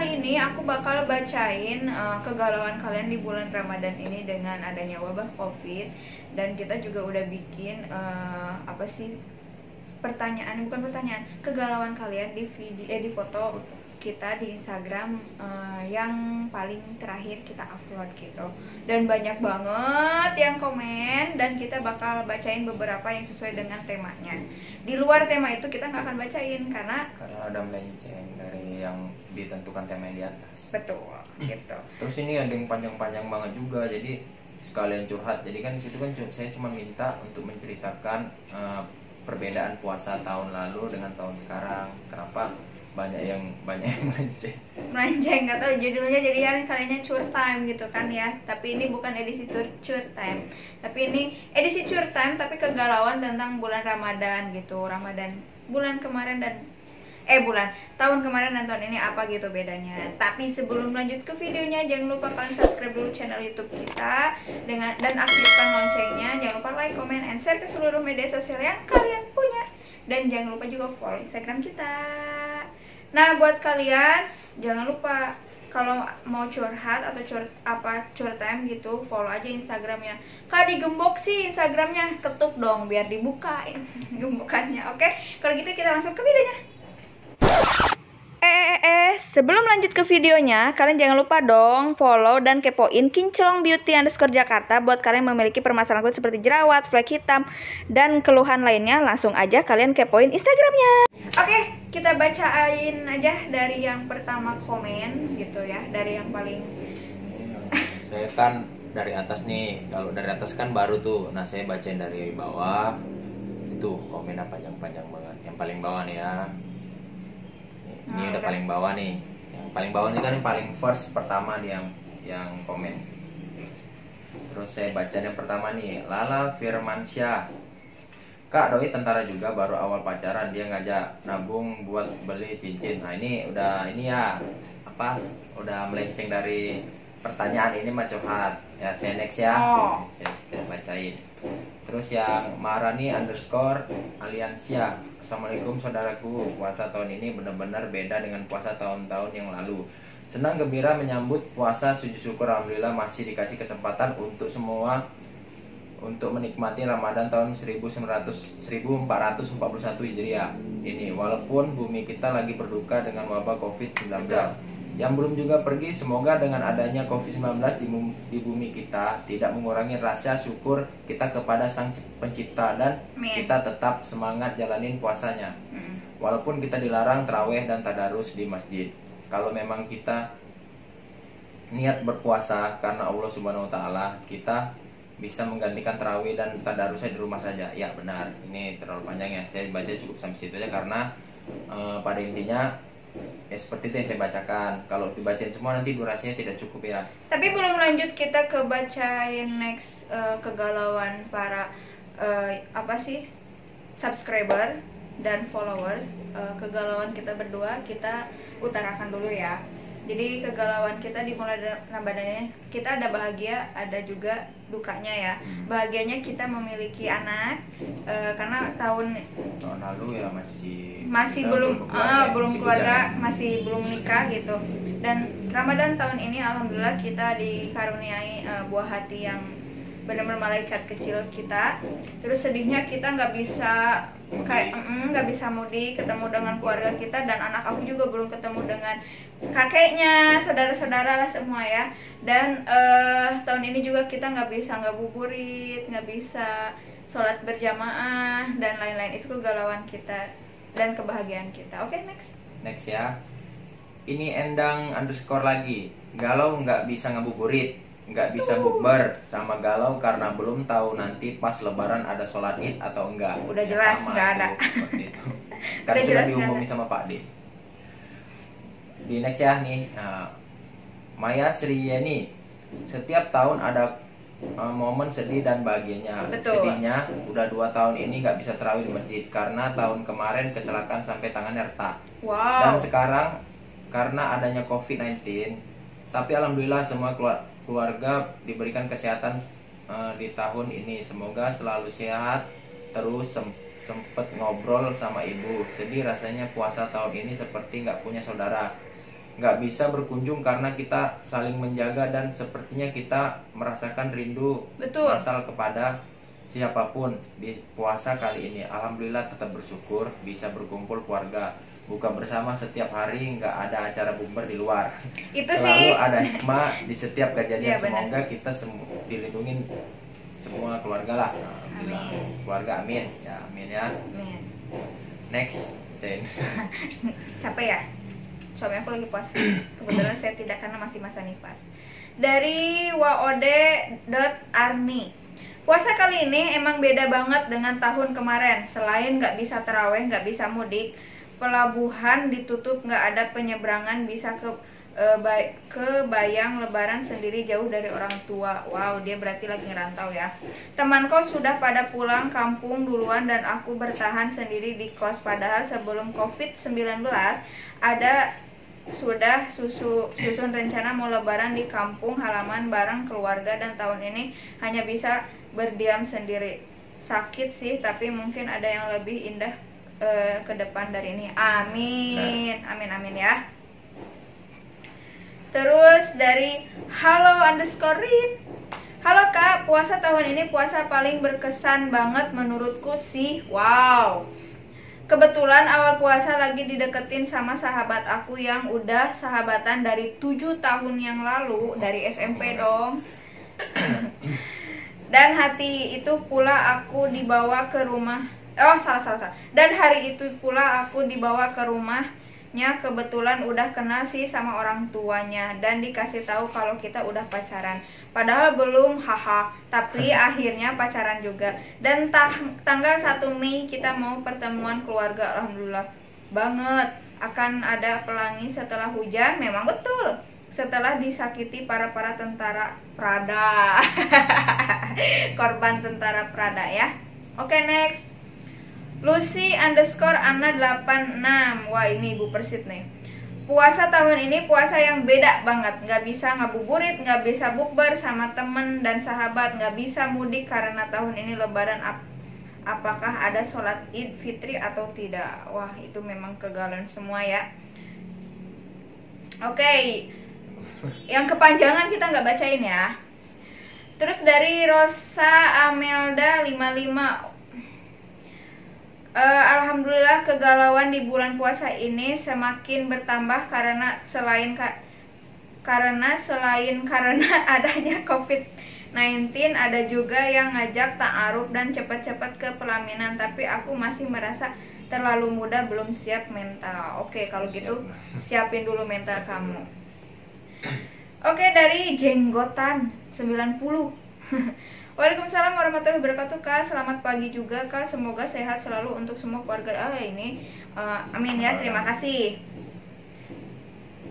kali ini aku bakal bacain kegalauan kalian di bulan Ramadan ini dengan adanya wabah COVID. Dan kita juga udah bikin pertanyaan, bukan pertanyaan, kegalauan kalian di video, di foto kita di Instagram yang paling terakhir kita upload gitu. Dan banyak banget yang komen dan kita bakal bacain beberapa yang sesuai dengan temanya. Di luar tema itu kita nggak akan bacain karena ada melenceng dari yang ditentukan tema yang di atas. Betul, gitu. Terus ini ada yang panjang-panjang banget juga, jadi sekalian curhat. Jadi kan di situ kan saya cuma minta untuk menceritakan perbedaan puasa tahun lalu dengan tahun sekarang. Kenapa banyak yang melenceng, nggak tahu judulnya, jadi kan kalian cure time gitu kan ya. Tapi ini bukan edisi cure time, tapi ini edisi cure time tapi kegalauan tentang bulan Ramadan gitu. Ramadan bulan kemarin dan tahun kemarin dan tahun ini apa gitu bedanya. Tapi sebelum lanjut ke videonya, jangan lupa kalian subscribe dulu channel YouTube kita dan aktifkan loncengnya. Jangan lupa like, comment, and share ke seluruh media sosial yang kalian punya. Dan jangan lupa juga follow Instagram kita. Nah, buat kalian jangan lupa kalau mau curhat atau cure time gitu, follow aja Instagramnya. Kak, digembok sih Instagramnya, ketuk dong biar dibukain gembokannya. Oke, kalau gitu kita langsung ke videonya. Sebelum lanjut ke videonya, kalian jangan lupa dong follow dan kepoin Kinclong Beauty _Jakarta buat kalian memiliki permasalahan kulit seperti jerawat, flek hitam, dan keluhan lainnya. Langsung aja kalian kepoin Instagramnya. Oke, kita bacain aja dari yang pertama komen gitu ya, dari yang paling saya kan dari atas nih, kalau dari atas kan baru tuh. Nah, saya bacain dari bawah. Itu komennya panjang-panjang banget. Yang paling bawah nih ya. Ini udah paling bawah nih. Yang paling bawah ini kan yang paling first pertama nih yang komen. Terus saya baca yang pertama nih, Lala Firmansyah. Kak, doi tentara juga, baru awal pacaran dia ngajak nabung buat beli cincin. Nah, ini udah udah melenceng dari pertanyaan ini mah curhat. Ya, saya next ya. Saya bacain. Terus yang Marani _Aliansia. Assalamualaikum saudaraku, puasa tahun ini benar-benar beda dengan puasa tahun-tahun yang lalu. Senang gembira menyambut puasa, sujud syukur alhamdulillah masih dikasih kesempatan untuk semua untuk menikmati Ramadan tahun 1441 Hijriah ini. Walaupun bumi kita lagi berduka dengan wabah COVID-19 yang belum juga pergi, semoga dengan adanya COVID-19 di bumi kita tidak mengurangi rasa syukur kita kepada Sang Pencipta dan kita tetap semangat jalanin puasanya. Walaupun kita dilarang tarawih dan tadarus di masjid. Kalau memang kita niat berpuasa karena Allah Subhanahu wa taala, kita bisa menggantikan tarawih dan tadarusnya di rumah saja. Ya, benar. Ini terlalu panjang ya. Saya baca cukup sampai situ aja karena pada intinya seperti itu yang saya bacakan. Kalau dibacain semua nanti durasinya tidak cukup ya. Tapi belum lanjut kita ke bacain next kegalauan para subscriber dan followers. Kegalauan kita berdua kita utarakan dulu ya. Jadi kegalauan kita di mulai Ramadannya, kita ada bahagia, ada juga dukanya ya. Bahagianya kita memiliki anak karena tahun lalu ya masih belum keluarga, masih belum nikah gitu. Dan Ramadan tahun ini alhamdulillah kita dikaruniai buah hati yang benar-benar malaikat kecil kita. Terus sedihnya kita nggak bisa mudik ketemu dengan keluarga kita, dan anak aku juga belum ketemu dengan kakeknya, saudara-saudara lah semua ya. Dan tahun ini juga kita nggak bisa ngabuburit, nggak bisa sholat berjamaah dan lain-lain. Itu kegalauan kita dan kebahagiaan kita. Oke, next ya. Ini Endang _ lagi, galau nggak bisa ngabuburit, nggak bisa bukber, sama galau karena belum tahu nanti pas lebaran ada sholat id atau enggak. Udah jelas nggak ada. Seperti itu. Karena sudah diumumin sama Pak D. Di next ya nih, Maya Sriyeni. Setiap tahun ada momen sedih dan bahagianya. Betul. Sedihnya udah 2 tahun ini nggak bisa tarawih di masjid karena tahun kemarin kecelakaan sampai tangannya retak. Dan sekarang karena adanya COVID-19, tapi alhamdulillah semua keluarga diberikan kesehatan di tahun ini. Semoga selalu sehat terus. Sempet ngobrol sama ibu, sedih rasanya puasa tahun ini seperti nggak punya saudara. nggak bisa berkunjung karena kita saling menjaga dan sepertinya kita merasakan rindu Betul. masal kepada siapapun. Di puasa kali ini alhamdulillah tetap bersyukur bisa berkumpul keluarga, buka bersama setiap hari, nggak ada acara bukber di luar. Itu Selalu sih. ada hikmah di setiap kejadian. Iya, benar. Semoga kita dilindungin semua keluarga lah. Alhamdulillah. Amin. Keluarga amin. Ya amin ya. Amin. Next, Jen. Capek ya? Soalnya aku lagi puasa. Kebetulan saya tidak karena masih masa nifas. Dari waode.arni. Puasa kali ini emang beda banget dengan tahun kemarin. Selain nggak bisa terawih, nggak bisa mudik, pelabuhan ditutup, nggak ada penyeberangan, bisa ke Bayang lebaran sendiri jauh dari orang tua. Wow, dia berarti lagi ngerantau ya. Teman kos sudah pada pulang kampung duluan dan aku bertahan sendiri di kos. Padahal sebelum COVID-19 ada sudah susun rencana mau lebaran di kampung halaman bareng keluarga, dan tahun ini hanya bisa berdiam sendiri. Sakit sih, tapi mungkin ada yang lebih indah ke depan dari ini. Amin. Amin amin ya. Terus dari halo_rin. Halo Kak, puasa tahun ini puasa paling berkesan banget menurutku sih. Wow. Kebetulan awal puasa lagi dideketin sama sahabat aku yang udah sahabatan dari 7 tahun yang lalu, dari SMP dong. Dan hati itu pula aku dibawa ke rumah. Oh, salah. Dan hari itu pula aku dibawa ke rumahnya. Kebetulan udah kenal sih sama orang tuanya dan dikasih tahu kalau kita udah pacaran. Padahal belum, haha. Tapi akhirnya pacaran juga. Dan tanggal 1 Mei kita mau pertemuan keluarga. Alhamdulillah banget. Akan ada pelangi setelah hujan. Memang betul. Setelah disakiti para tentara Prada. Korban tentara Prada ya. Oke, next. Lucy_Anna86. Wah, ini Ibu Persit nih. Puasa tahun ini puasa yang beda banget. Nggak bisa ngabuburit, nggak bisa bukber sama temen dan sahabat, nggak bisa mudik karena tahun ini lebaran. Apakah ada sholat id fitri atau tidak? Wah, itu memang kegalauan semua ya. Oke. Yang kepanjangan kita nggak bacain ya. Terus dari Rosa Amelda 55. Alhamdulillah kegalauan di bulan puasa ini semakin bertambah karena selain adanya COVID-19 ada juga yang ngajak ta'aruf dan cepat-cepat ke pelaminan, tapi aku masih merasa terlalu muda, belum siap mental. Oke, kalau gitu siapin dulu mental kamu. Oke, dari Jenggotan 90. Waalaikumsalam warahmatullahi wabarakatuh Kak. Selamat pagi juga Kak. Semoga sehat selalu untuk semua keluarga. Amin ya. Terima kasih.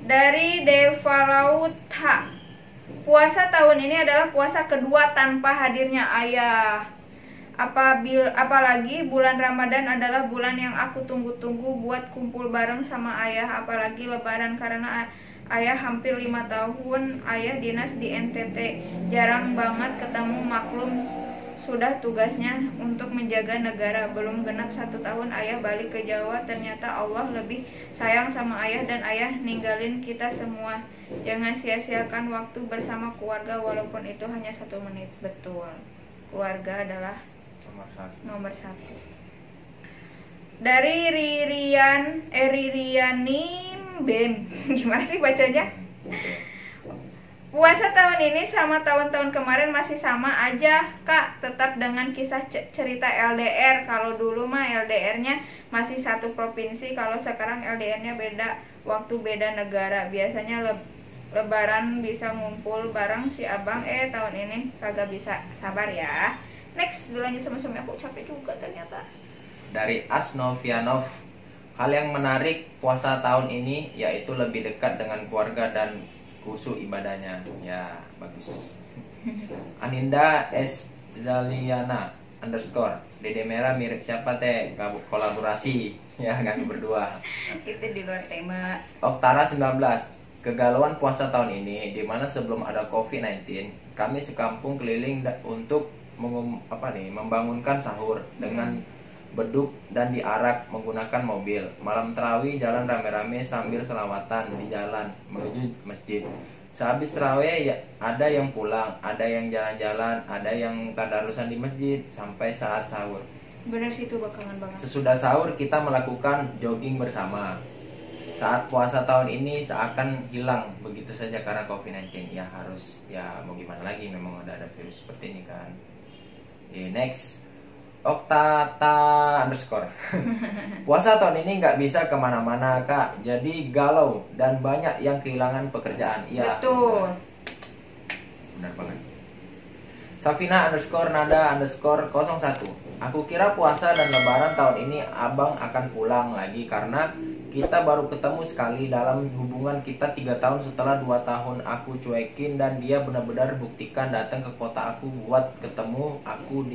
Dari Devalauta. Puasa tahun ini adalah puasa kedua tanpa hadirnya ayah. Apalagi bulan Ramadan adalah bulan yang aku tunggu-tunggu buat kumpul bareng sama ayah. Apalagi lebaran karena ayah hampir 5 tahun ayah dinas di NTT, jarang banget ketemu, maklum sudah tugasnya untuk menjaga negara. Belum genap 1 tahun ayah balik ke Jawa. Ternyata Allah lebih sayang sama ayah dan ayah ninggalin kita semua. Jangan sia-siakan waktu bersama keluarga walaupun itu hanya 1 menit. Betul, keluarga adalah nomor satu. Dari Ririani Bem. Gimana sih bacanya? Puasa tahun ini sama tahun-tahun kemarin masih sama aja Kak, tetap dengan kisah cerita LDR. Kalau dulu mah LDR-nya masih satu provinsi, kalau sekarang LDR-nya beda waktu, beda negara. Biasanya lebaran bisa ngumpul bareng si abang, tahun ini kagak bisa. Sabar ya. Next, lanjut sama suami aku, capek juga ternyata. Dari Asnovianov. Hal yang menarik puasa tahun ini yaitu lebih dekat dengan keluarga dan khusyuk ibadahnya. Ya, bagus. Aninda S. Zaliana _ Dede Merah mirip siapa teh? Kolaborasi. Ya, kami berdua. Itu di luar tema. Oktara 19. Kegalauan puasa tahun ini dimana sebelum ada COVID-19 kami sekampung keliling untuk membangunkan sahur dengan beduk dan diarak menggunakan mobil. Malam tarawih jalan rame-rame sambil selawatan di jalan menuju masjid. Sehabis tarawih ya, ada yang pulang, ada yang jalan-jalan, ada yang tadarusan di masjid sampai saat sahur. Bener sih itu bakalan banget. Sesudah sahur kita melakukan jogging bersama. Saat puasa tahun ini seakan hilang begitu saja karena COVID-19. Ya harus, ya mau gimana lagi, memang ada virus seperti ini kan. Next, Oktata underscore. Puasa tahun ini nggak bisa kemana-mana kak, jadi galau dan banyak yang kehilangan pekerjaan. Iya. Betul. Benar banget. Safina underscore nada underscore 01. Aku kira puasa dan lebaran tahun ini abang akan pulang lagi karena kita baru ketemu sekali dalam hubungan kita 3 tahun. Setelah 2 tahun aku cuekin dan dia benar-benar buktikan datang ke kota aku buat ketemu aku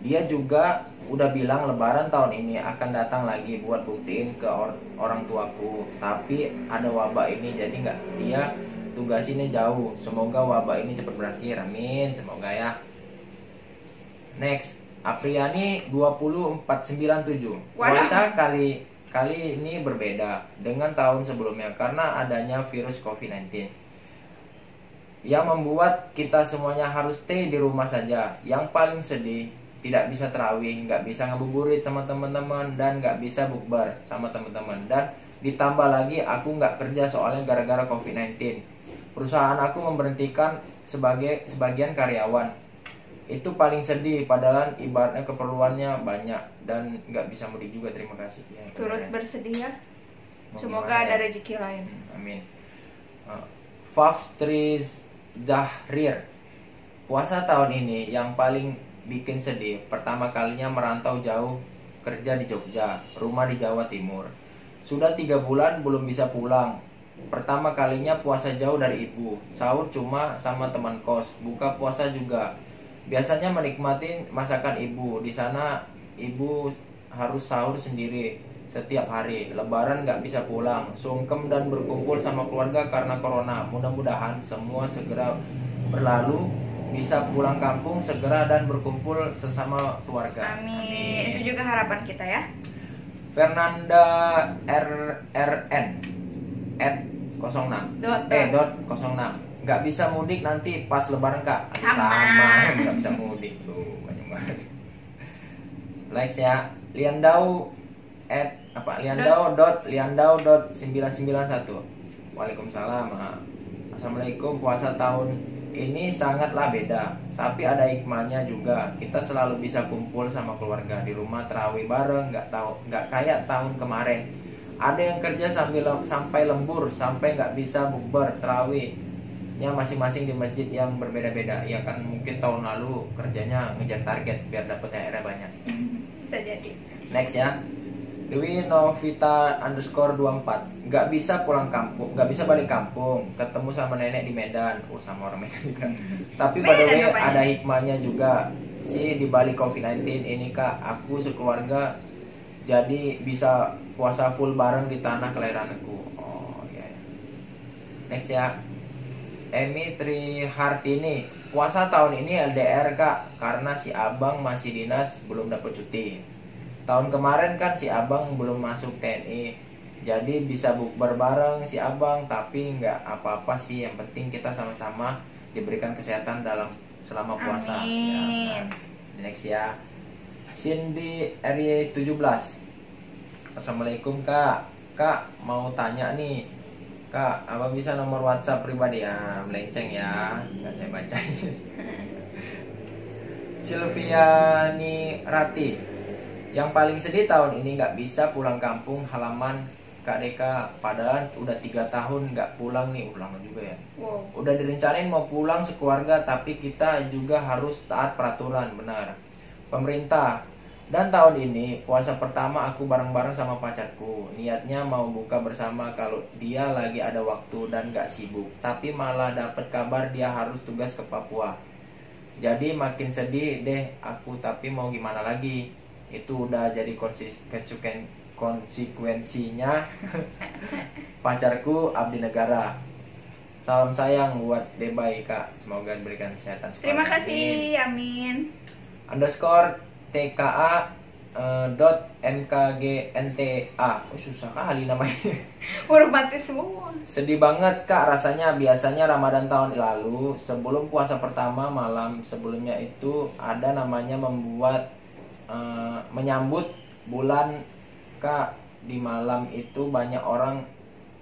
dia juga udah bilang lebaran tahun ini akan datang lagi buat buktiin ke orang tuaku. Tapi ada wabah ini jadi nggak dia tugasinnya jauh. Semoga wabah ini cepat berakhir. Amin. Semoga ya. Next, Apriani 20497. Puasa kali ini berbeda dengan tahun sebelumnya karena adanya virus COVID-19 yang membuat kita semuanya harus stay di rumah saja. Yang paling sedih, tidak bisa terawih, nggak bisa ngabuburit sama teman-teman, dan nggak bisa bukber sama teman-teman. Dan ditambah lagi aku nggak kerja soalnya gara-gara COVID-19. Perusahaan aku memberhentikan sebagian karyawan. Itu paling sedih, padahal ibaratnya keperluannya banyak dan nggak bisa mudik juga. Terima kasih. Ya, turut bersedia. Semoga ya? ada rezeki lain. Amin. Faftriz Zahrir. Puasa tahun ini yang paling bikin sedih, pertama kalinya merantau jauh, kerja di Jogja, rumah di Jawa Timur. Sudah 3 bulan belum bisa pulang. Pertama kalinya puasa jauh dari ibu, sahur cuma sama teman kos, buka puasa juga. Biasanya menikmati masakan ibu. Di sana ibu harus sahur sendiri setiap hari. Lebaran nggak bisa pulang, sungkem dan berkumpul sama keluarga karena corona. Mudah-mudahan semua segera berlalu, bisa pulang kampung segera dan berkumpul sesama keluarga. Amin. Itu juga harapan kita ya. Fernanda RRN at 06 nggak bisa mudik nanti pas lebaran kak. Sama nggak bisa mudik tuh, banyak banget. Likes ya. Liandau at apa? Liandau.991. Waalaikumsalam. Assalamualaikum. Puasa tahun ini sangatlah beda, tapi ada hikmahnya juga. Kita selalu bisa kumpul sama keluarga di rumah, tarawih bareng, nggak kayak tahun kemarin. Ada yang kerja sampai lembur, sampai nggak bisa bukber tarawihnya masing-masing di masjid yang berbeda-beda. Ya kan mungkin tahun lalu kerjanya ngejar target biar dapat THR banyak. Bisa jadi. Next ya. Dewi Novita underscore 24. Nggak bisa pulang kampung, nggak bisa balik kampung, ketemu sama nenek di Medan. Sama orang Medan juga. Tapi by the way ada hikmahnya juga sih di balik COVID-19 ini kak. Aku sekeluarga jadi bisa puasa full bareng di tanah kelahiranku. Oh ya. Next ya. Emi Trihartini. Puasa tahun ini LDR kak, karena si abang masih dinas belum dapat cuti. Tahun kemarin kan si abang belum masuk TNI, jadi bisa bukber bareng si abang. Tapi nggak apa-apa sih, yang penting kita sama-sama diberikan kesehatan selama puasa. Amin. Ya, next ya. Cindy RY 17. Assalamualaikum kak. Kak mau tanya nih kak, apa bisa nomor WhatsApp pribadi ya? Melenceng ya, nggak saya bacain. Silviani Rati. Yang paling sedih tahun ini nggak bisa pulang kampung halaman Kak Deka, padahal udah 3 tahun nggak pulang nih. Ulang juga ya. Wow. Udah direncanain mau pulang sekeluarga, tapi kita juga harus taat peraturan, benar pemerintah. Dan tahun ini puasa pertama aku bareng-bareng sama pacarku. Niatnya mau buka bersama kalau dia lagi ada waktu dan nggak sibuk, tapi malah dapet kabar dia harus tugas ke Papua. Jadi makin sedih deh aku, tapi mau gimana lagi? Itu udah jadi konsekuensinya. Pacarku abdi negara. Salam sayang buat Debay kak, semoga diberikan kesehatan. Terima kasih, amin. Underscore TKA .mkgnta. Susah kali namanya. Huruf mati semua. Sedih banget kak rasanya. Biasanya Ramadan tahun lalu sebelum puasa pertama malam sebelumnya itu ada namanya menyambut bulan kak. Di malam itu banyak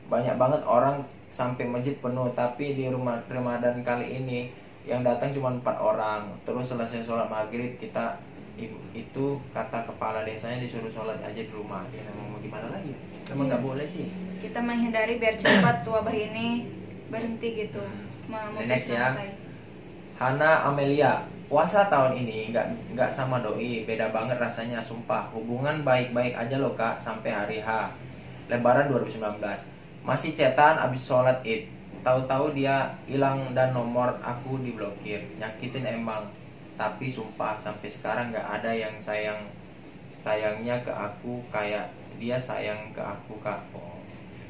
banget orang sampai masjid penuh. Tapi di rumah Ramadan kali ini yang datang cuma 4 orang. Terus selesai sholat maghrib itu kata kepala desanya disuruh sholat aja di rumah. Ya memang mau gimana lagi, memang nggak boleh sih. Kita menghindari biar cepat wabah ini berhenti gitu. Next ya, Hana Amelia. Puasa tahun ini nggak sama doi, beda banget rasanya sumpah. Hubungan baik-baik aja loh kak sampai hari H Lebaran 2019. Masih cetan abis sholat id. Tahu-tahu dia hilang dan nomor aku diblokir. Nyakitin emang. Tapi sumpah sampai sekarang nggak ada yang sayangnya ke aku kayak dia sayang ke aku kak.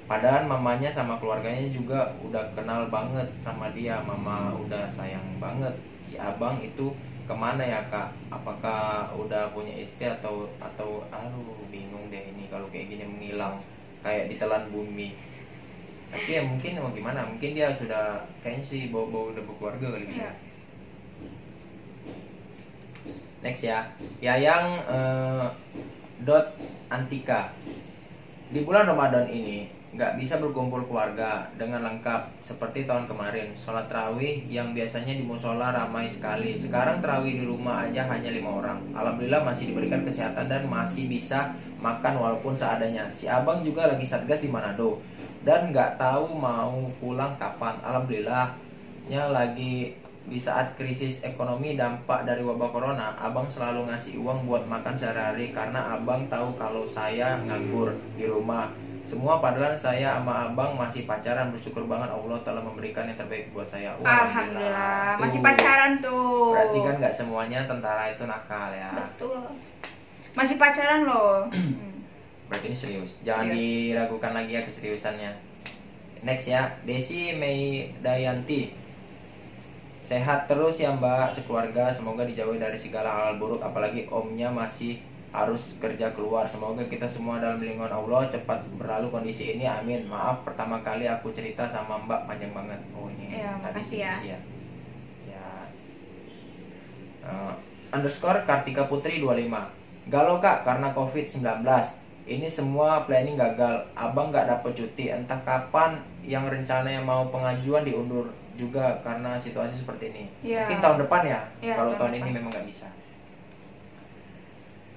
Padahal mamanya sama keluarganya juga udah kenal banget sama dia. Mama udah sayang banget. Si abang itu kemana ya kak? Apakah udah punya istri atau aduh bingung deh ini kalau kayak gini menghilang kayak ditelan bumi. Tapi ya mungkin mau gimana? Mungkin dia sudah kayaknya sih bau udah berkeluarga kali ya. Next ya, Yayang Antika. Di bulan Ramadan ini nggak bisa berkumpul keluarga dengan lengkap seperti tahun kemarin. Sholat tarawih yang biasanya di musola ramai sekali. Sekarang tarawih di rumah aja hanya 5 orang. Alhamdulillah masih diberikan kesehatan dan masih bisa makan walaupun seadanya. Si abang juga lagi satgas di Manado dan nggak tahu mau pulang kapan. Alhamdulillahnya lagi di saat krisis ekonomi dampak dari wabah corona, abang selalu ngasih uang buat makan sehari-hari karena abang tahu kalau saya nganggur di rumah. Semua padahal saya sama abang masih pacaran. Bersyukur banget Allah telah memberikan yang terbaik buat saya. Alhamdulillah. Masih pacaran tuh. Berarti kan nggak semuanya tentara itu nakal ya. Betul. Masih pacaran loh. Berarti ini serius. Jangan diragukan lagi ya keseriusannya. Next ya, Desi Mei Dayanti. Sehat terus ya mbak sekeluarga. Semoga dijauhi dari segala hal buruk. Apalagi omnya masih harus kerja keluar. Semoga kita semua dalam lindungan Allah cepat berlalu kondisi ini. Amin. Maaf pertama kali aku cerita sama mbak panjang banget. Oh ini ya, makasih ya. Underscore Kartika Putri 25. Galau kak karena COVID-19. Ini semua planning gagal. Abang gak dapet cuti. Entah kapan yang rencananya mau pengajuan diundur juga karena situasi seperti ini. Mungkin tahun depan ya. Kalau tahun ini memang gak bisa.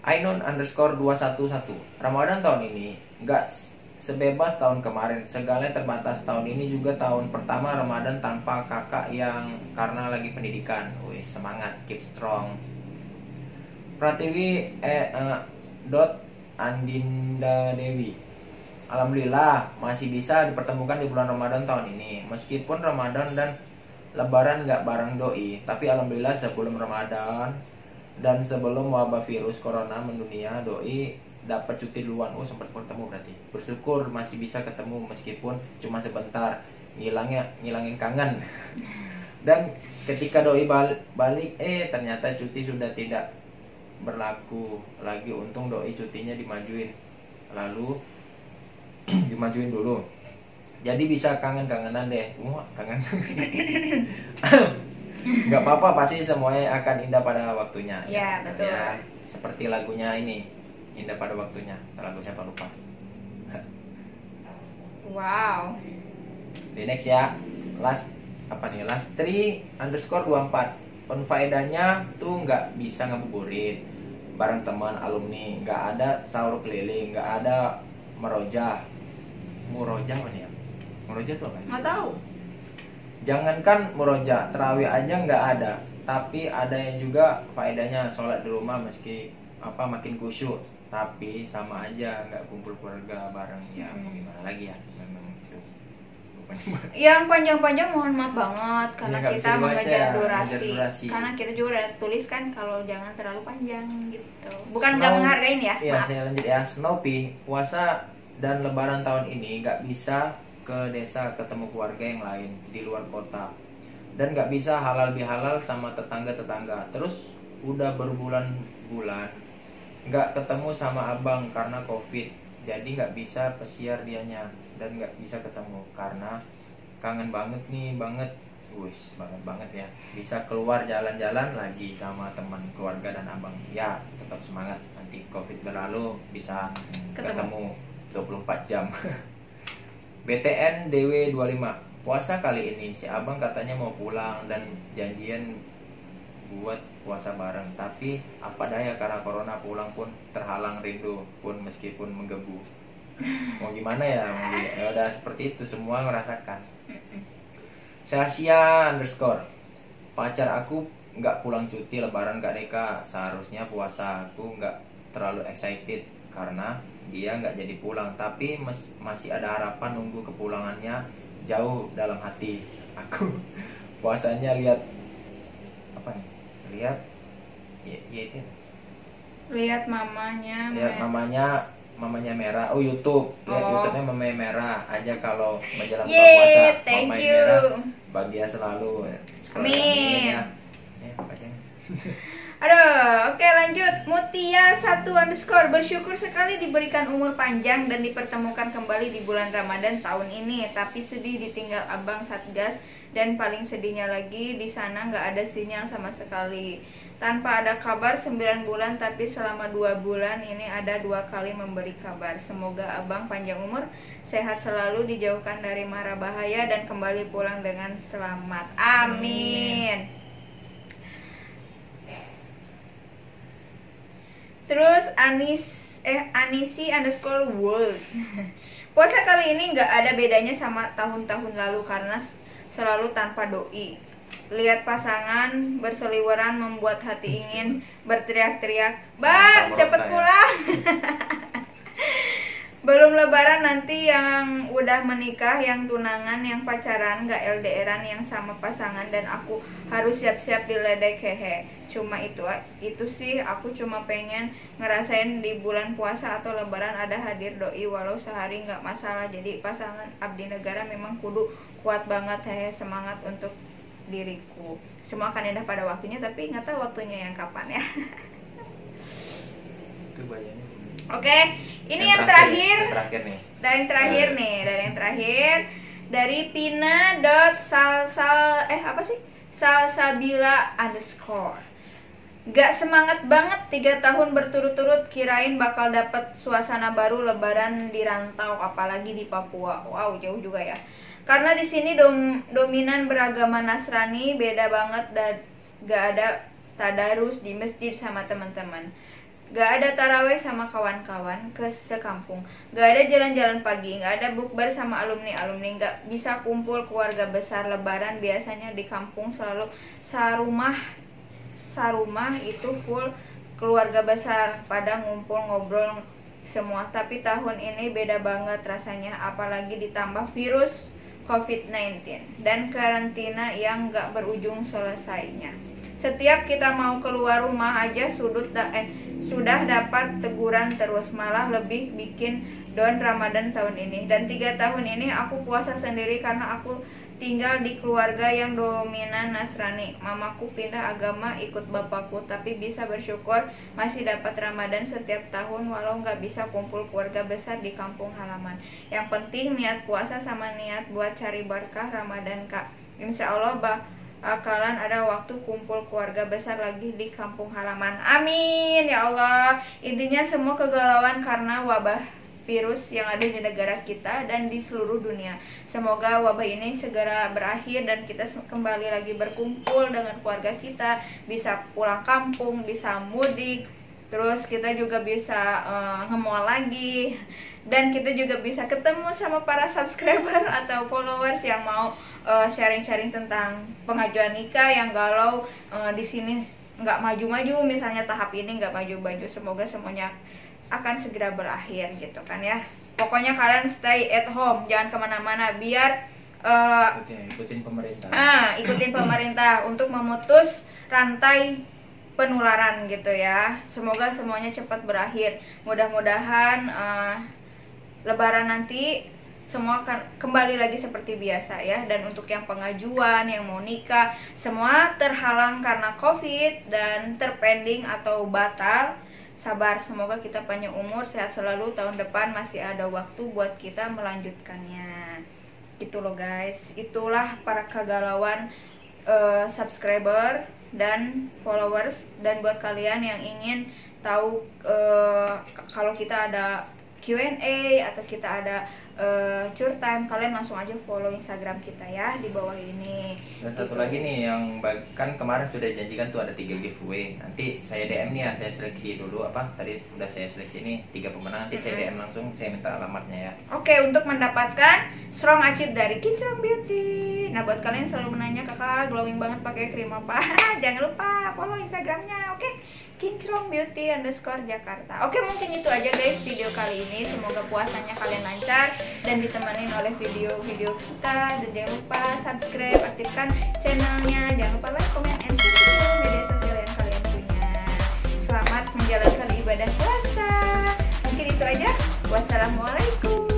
Ainun underscore 211. Ramadan tahun ini gak sebebas tahun kemarin. Segalanya terbatas. Tahun ini juga tahun pertama Ramadan tanpa kakak yang karena lagi pendidikan. Wih, semangat, keep strong. Pratiwi Andinda Dewi. Alhamdulillah masih bisa dipertemukan di bulan Ramadan tahun ini. Meskipun Ramadan dan Lebaran gak bareng doi, tapi alhamdulillah sebelum Ramadan dan sebelum wabah virus corona mendunia, doi dapat cuti duluan. Oh sempat bertemu berarti. Bersyukur masih bisa ketemu meskipun cuma sebentar. Ngilangin kangen. Dan ketika doi balik, ternyata cuti sudah tidak berlaku lagi. Untung doi cutinya dimajuin. Lalu dimajuin dulu. Jadi bisa kangen-kangenan deh. Kangen. Nggak apa-apa, pasti semuanya akan indah pada waktunya. Ya, betul. Ya, seperti lagunya ini, indah pada waktunya. Lagu siapa lupa. Wow. Di next ya. Lastri underscore 24. Penfaedahnya tuh nggak bisa ngabuburit bareng teman alumni, nggak ada sahur keliling, nggak ada merojah. Murojah mana ya? Murojah tuh apa? Nggak tahu. Jangankan murojah, tarawih aja nggak ada. Tapi ada yang juga faedahnya sholat di rumah meski makin khusyuk. Tapi sama aja nggak kumpul keluarga bareng ya. Mau gimana lagi ya? Memang itu. Yang panjang-panjang mohon maaf banget karena ya, kita mengejar durasi. Karena kita juga udah tulis kan kalau jangan terlalu panjang gitu. Bukan nggak menghargain ya. Iya, saya lanjut ya. Snoopy, puasa dan Lebaran tahun ini nggak bisa ke desa ketemu keluarga yang lain di luar kota dan nggak bisa halal bihalal sama tetangga-tetangga. Terus udah berbulan-bulan nggak ketemu sama abang karena covid, jadi nggak bisa pesiar dianya dan nggak bisa ketemu karena kangen banget nih banget, wis banget ya, bisa keluar jalan-jalan lagi sama teman keluarga dan abang. Ya tetap semangat, nanti covid berlalu bisa ketemu 24 jam. BTN DW 25, puasa kali ini si abang katanya mau pulang dan janjian buat puasa bareng, tapi apa daya karena corona pulang pun terhalang rindu pun meskipun menggebu. Mau gimana ya, ya udah seperti itu, semua merasakan. Sasia underscore, pacar aku nggak pulang cuti lebaran Kak Deka, seharusnya puasa. Aku nggak terlalu excited karena dia nggak jadi pulang, tapi masih ada harapan nunggu kepulangannya jauh dalam hati. Aku puasanya lihat apa nih, lihat ya itu, lihat mamanya mamanya merah. Oh YouTube, lihat YouTube-nya mamanya merah aja kalau menjelang buka Yeay, puasa. thank Mamanya you. merah bahagia selalu. Amin. Ya, bacanya. Aduh, oke lanjut. Mutia 1 underscore, bersyukur sekali diberikan umur panjang dan dipertemukan kembali di bulan Ramadan tahun ini. Tapi sedih ditinggal abang Satgas, dan paling sedihnya lagi di sana nggak ada sinyal sama sekali. Tanpa ada kabar 9 bulan, tapi selama 2 bulan ini ada 2 kali memberi kabar. Semoga abang panjang umur, sehat selalu, dijauhkan dari mara bahaya dan kembali pulang dengan selamat. Amin. Terus Anisi underscore world, puasa kali ini nggak ada bedanya sama tahun-tahun lalu karena selalu tanpa doi. Lihat pasangan berseliweran membuat hati ingin berteriak-teriak, "Bang, cepet pulang!" Belum lebaran nanti yang udah menikah, yang tunangan, yang pacaran, gak LDRan, yang sama pasangan, dan aku harus siap-siap diledek, hehe. Cuma itu sih, aku cuma pengen ngerasain di bulan puasa atau lebaran ada hadir doi walau sehari gak masalah. Jadi pasangan abdi negara memang kudu kuat banget, hehe. Semangat untuk diriku. Semua akan indah pada waktunya, tapi nggak tahu waktunya yang kapan ya. Itu bayarnya. Oke, ini yang terakhir nih. Dari yang terakhir dari salsabila underscore. Gak semangat banget 3 tahun berturut-turut, kirain bakal dapet suasana baru lebaran di rantau, apalagi di Papua. Wow, jauh juga ya. Karena di sini dominan beragama Nasrani, beda banget, dan gak ada tadarus di masjid sama teman-teman. Gak ada taraweh sama kawan-kawan ke sekampung. Gak ada jalan-jalan pagi. Gak ada bukber sama alumni-alumni. Gak bisa kumpul keluarga besar. Lebaran biasanya di kampung selalu sarumah itu full keluarga besar pada ngumpul ngobrol semua. Tapi tahun ini beda banget rasanya, apalagi ditambah virus COVID-19 dan karantina yang gak berujung selesainya. Setiap kita mau keluar rumah aja sudah dapat teguran terus, malah lebih bikin down Ramadan tahun ini. Dan 3 tahun ini aku puasa sendiri karena aku tinggal di keluarga yang dominan Nasrani. Mamaku pindah agama ikut bapakku, tapi bisa bersyukur masih dapat Ramadan setiap tahun walau nggak bisa kumpul keluarga besar di kampung halaman. Yang penting niat puasa sama niat buat cari berkah Ramadan, Kak. Insya Allah bakalan ada waktu kumpul keluarga besar lagi di kampung halaman. Amin ya Allah. Intinya semua kegalauan karena wabah virus yang ada di negara kita dan di seluruh dunia. Semoga wabah ini segera berakhir dan kita kembali lagi berkumpul dengan keluarga kita, bisa pulang kampung, bisa mudik, terus kita juga bisa nge-mall lagi, dan kita juga bisa ketemu sama para subscriber atau followers yang mau sharing-sharing tentang pengajuan nikah yang galau di sini nggak maju-maju, misalnya tahap ini nggak maju-maju. Semoga semuanya akan segera berakhir gitu kan ya. Pokoknya kalian stay at home, jangan kemana-mana, biar ikutin pemerintah. Ikutin pemerintah untuk memutus rantai penularan gitu ya. Semoga semuanya cepat berakhir. Mudah-mudahan Lebaran nanti semua akan kembali lagi seperti biasa ya. Dan untuk yang pengajuan, yang mau nikah, semua terhalang karena COVID dan terpending atau batal, sabar, semoga kita panjang umur, sehat selalu, tahun depan masih ada waktu buat kita melanjutkannya. Gitu loh guys, itulah para kegalauan subscriber dan followers. Dan buat kalian yang ingin tahu kalau kita ada Q&A atau kita ada Cure Time, kalian langsung aja follow Instagram kita ya di bawah ini. Dan satu lagi nih yang kan kemarin sudah janjikan tuh ada 3 giveaway. Nanti saya DM nih ya, saya seleksi dulu tadi udah saya seleksi nih 3 pemenang, nanti saya DM langsung, saya minta alamatnya ya. Oke, untuk mendapatkan Strong Acid dari Kinclong Beauty. Nah, buat kalian yang selalu menanya, kakak glowing banget pakai krim apa? Jangan lupa follow Instagramnya, oke? Kinclong Beauty _Jakarta. Oke, mungkin itu aja guys video kali ini. Semoga puasanya kalian lancar dan ditemenin oleh video-video kita. Dan jangan lupa subscribe, aktifkan channelnya. Jangan lupa like, comment, and share ke semua media sosial yang kalian punya. Selamat menjalankan ibadah puasa. Mungkin itu aja. Wassalamualaikum.